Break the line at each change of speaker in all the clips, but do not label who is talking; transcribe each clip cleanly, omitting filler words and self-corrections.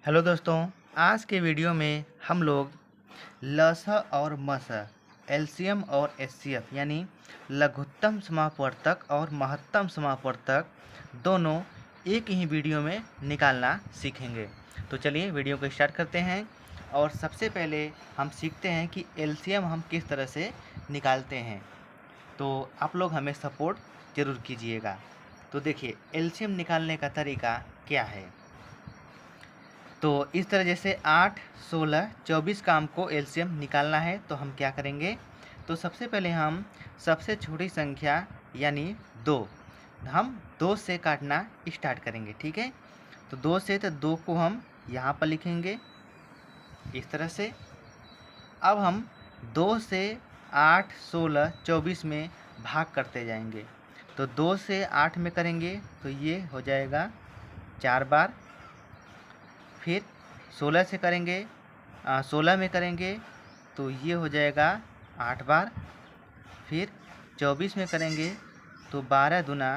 Hello दोस्तों, आज के वीडियो में हम लोग लसह और मसह एलसीएम और एचसीएफ यानी लघुत्तम समापवर्तक और महत्तम समापवर्तक दोनों एक ही वीडियो में निकालना सीखेंगे। तो चलिए वीडियो को स्टार्ट करते हैं। और सबसे पहले हम सीखते हैं कि एलसीएम हम किस तरह से निकालते हैं। तो आप लोग हमें सपोर्ट ज़रूर कीजिएगा। तो देखिए एलसीएम निकालने का तरीका क्या है। तो इस तरह जैसे 8, 16, 24 का हमको एलसीएम निकालना है तो हम क्या करेंगे। तो सबसे पहले हम सबसे छोटी संख्या यानी 2 हम 2 से काटना स्टार्ट करेंगे। ठीक है, तो 2 से तो 2 को हम यहाँ पर लिखेंगे इस तरह से। अब हम 2 से 8, 16, 24 में भाग करते जाएंगे। तो 2 से 8 में करेंगे तो ये हो जाएगा 4 बार। फिर 16 से करेंगे 16 में करेंगे तो ये हो जाएगा 8 बार। फिर 24 में करेंगे तो 12 दूना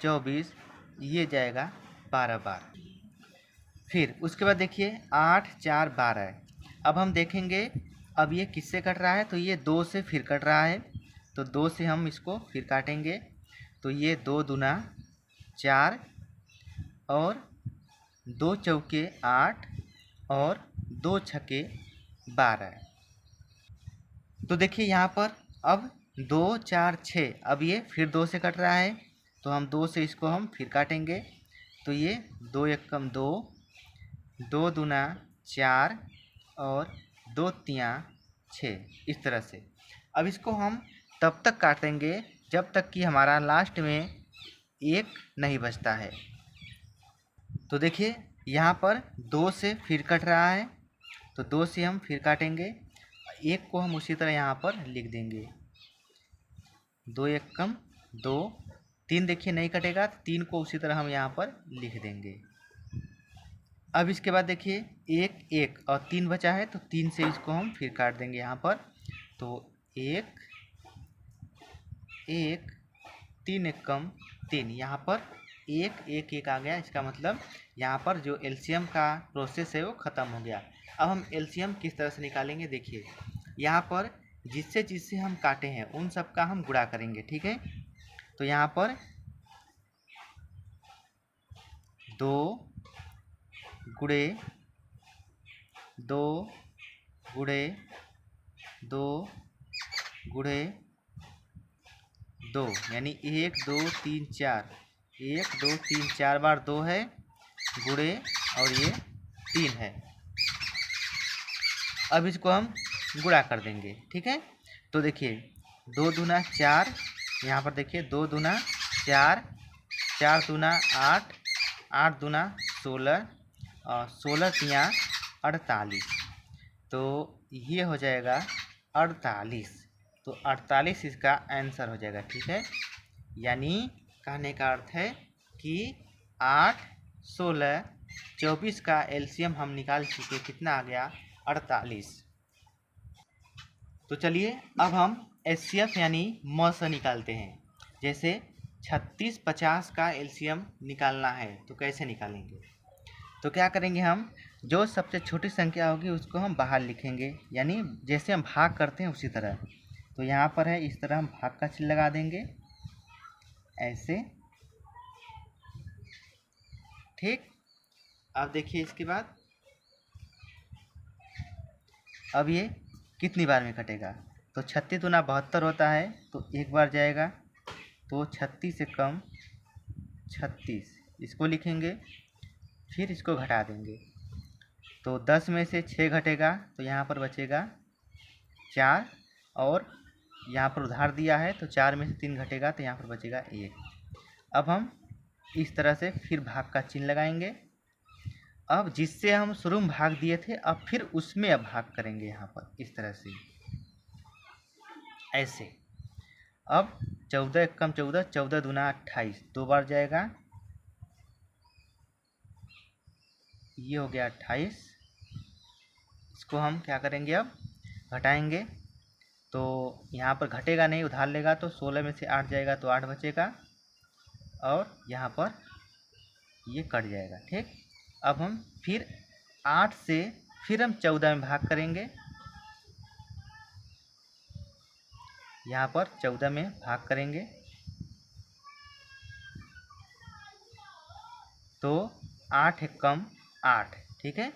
24, ये जाएगा 12 बार। फिर उसके बाद देखिए 8, 4, 12। अब हम देखेंगे अब ये किससे कट रहा है। तो ये 2 से फिर कट रहा है, तो 2 से हम इसको फिर काटेंगे। तो ये 2 दूना 4 और 2 चौके 8 और 2 छक्के 12। तो देखिए यहाँ पर अब 2, 4, 6, अब ये फिर 2 से कट रहा है तो हम 2 से इसको हम फिर काटेंगे। तो ये 2 एकम 2, 2 दूना 4 और 2 तियाँ 6, इस तरह से। अब इसको हम तब तक काटेंगे जब तक कि हमारा लास्ट में एक नहीं बचता है। तो देखिए यहाँ पर 2 से फिर कट रहा है तो 2 से हम फिर काटेंगे। एक को हम उसी तरह यहाँ पर लिख देंगे 2 एकम 2। 3 देखिए नहीं कटेगा तो 3 को उसी तरह हम यहाँ पर लिख देंगे। अब इसके बाद देखिए 1, 1 और 3 बचा है तो 3 से इसको हम फिर काट देंगे यहाँ पर। तो 1, 1, 3 एकम 3, यहाँ पर 1, 1, 1 आ गया। इसका मतलब यहाँ पर जो एलसीएम का प्रोसेस है वो ख़त्म हो गया। अब हम एलसीएम किस तरह से निकालेंगे देखिए, यहाँ पर जिससे जिससे हम काटे हैं उन सब का हम गुणा करेंगे। ठीक है, तो यहाँ पर 2 गुणे 2 गुणे 2 गुणे 2 यानी 1, 2, 3, 4, 1, 2, 3, 4 बार 2 है गुणे और ये 3 है। अब इसको हम गुणा कर देंगे। ठीक है, तो देखिए 2 दूना 4, यहाँ पर देखिए 2 दूना 4, 4 दूना 8, 8 दूना 16 और 16 तियाँ 48। तो ये हो जाएगा 48। तो 48 इसका आंसर हो जाएगा। ठीक है, यानी कहने का अर्थ है कि 8, 16, 24 का एलसीएम हम निकाल चुके। कितना आ गया? 48। तो चलिए अब हम एचसीएफ यानी मसह निकालते हैं। जैसे 36, 50 का एलसीएम निकालना है तो कैसे निकालेंगे। तो क्या करेंगे, हम जो सबसे छोटी संख्या होगी उसको हम बाहर लिखेंगे, यानी जैसे हम भाग करते हैं उसी तरह। तो यहाँ पर है इस तरह हम भाग का चिन्ह लगा देंगे ऐसे। ठीक, अब देखिए इसके बाद अब ये कितनी बार में कटेगा। तो 36 दूना 72 होता है तो एक बार जाएगा। तो 36 से कम 36 इसको लिखेंगे, फिर इसको घटा देंगे। तो 10 में से 6 घटेगा तो यहाँ पर बचेगा 4, और यहाँ पर उधार दिया है तो 4 में से 3 घटेगा तो यहाँ पर बचेगा 1। अब हम इस तरह से फिर भाग का चिन्ह लगाएंगे। अब जिससे हम शुरू में भाग दिए थे अब फिर उसमें अब भाग करेंगे यहाँ पर इस तरह से ऐसे। अब 14 एकम 14, 14 दूना 28, 2 बार जाएगा। ये हो गया 28। इसको हम क्या करेंगे, अब घटाएंगे। तो यहाँ पर घटेगा नहीं, उधार लेगा तो 16 में से 8 जाएगा तो 8 बचेगा और यहाँ पर ये कट जाएगा। ठीक, अब हम फिर 8 से फिर हम 14 में भाग करेंगे। यहाँ पर 14 में भाग करेंगे तो 8 एकम 8, ठीक है।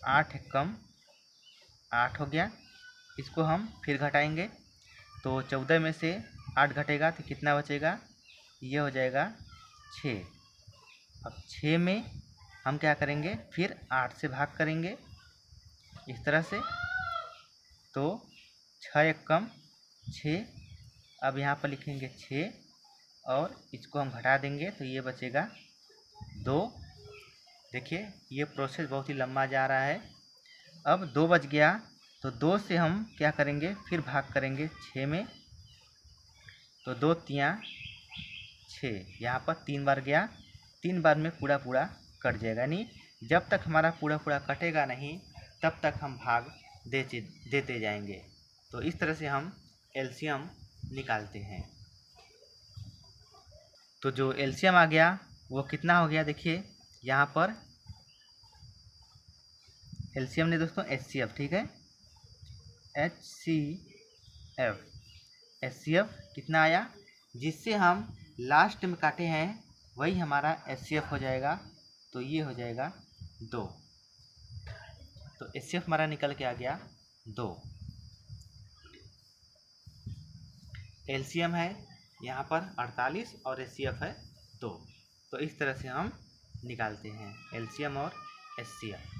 आठ एकम 8 हो गया। इसको हम फिर घटाएंगे तो 14 में से 8 घटेगा तो कितना बचेगा, ये हो जाएगा 6। अब 6 में हम क्या करेंगे, फिर 8 से भाग करेंगे इस तरह से, तो 6 एकम 6। अब यहाँ पर लिखेंगे 6 और इसको हम घटा देंगे तो ये बचेगा 2। देखिए ये प्रोसेस बहुत ही लंबा जा रहा है। अब 2 बच गया तो 2 से हम क्या करेंगे, फिर भाग करेंगे 6 में, तो 2 तियाँ 6, यहाँ पर 3 बार गया, 3 बार में पूरा पूरा कट जाएगा। यानी जब तक हमारा पूरा पूरा कटेगा नहीं तब तक हम भाग देते जाएंगे। तो इस तरह से हम एलसीएम निकालते हैं। तो जो एलसीएम आ गया वो कितना हो गया, देखिए यहाँ पर एलसीएम ने दोस्तों एचसीएफ, ठीक है, एचसीएफ कितना आया, जिससे हम लास्ट में काटे हैं वही हमारा एचसीएफ हो जाएगा, तो ये हो जाएगा 2। तो एचसीएफ हमारा निकल के आ गया 2। एलसीएम है यहाँ पर 48 और एचसीएफ है 2। तो इस तरह से हम निकालते हैं एलसीएम और एचसीएफ।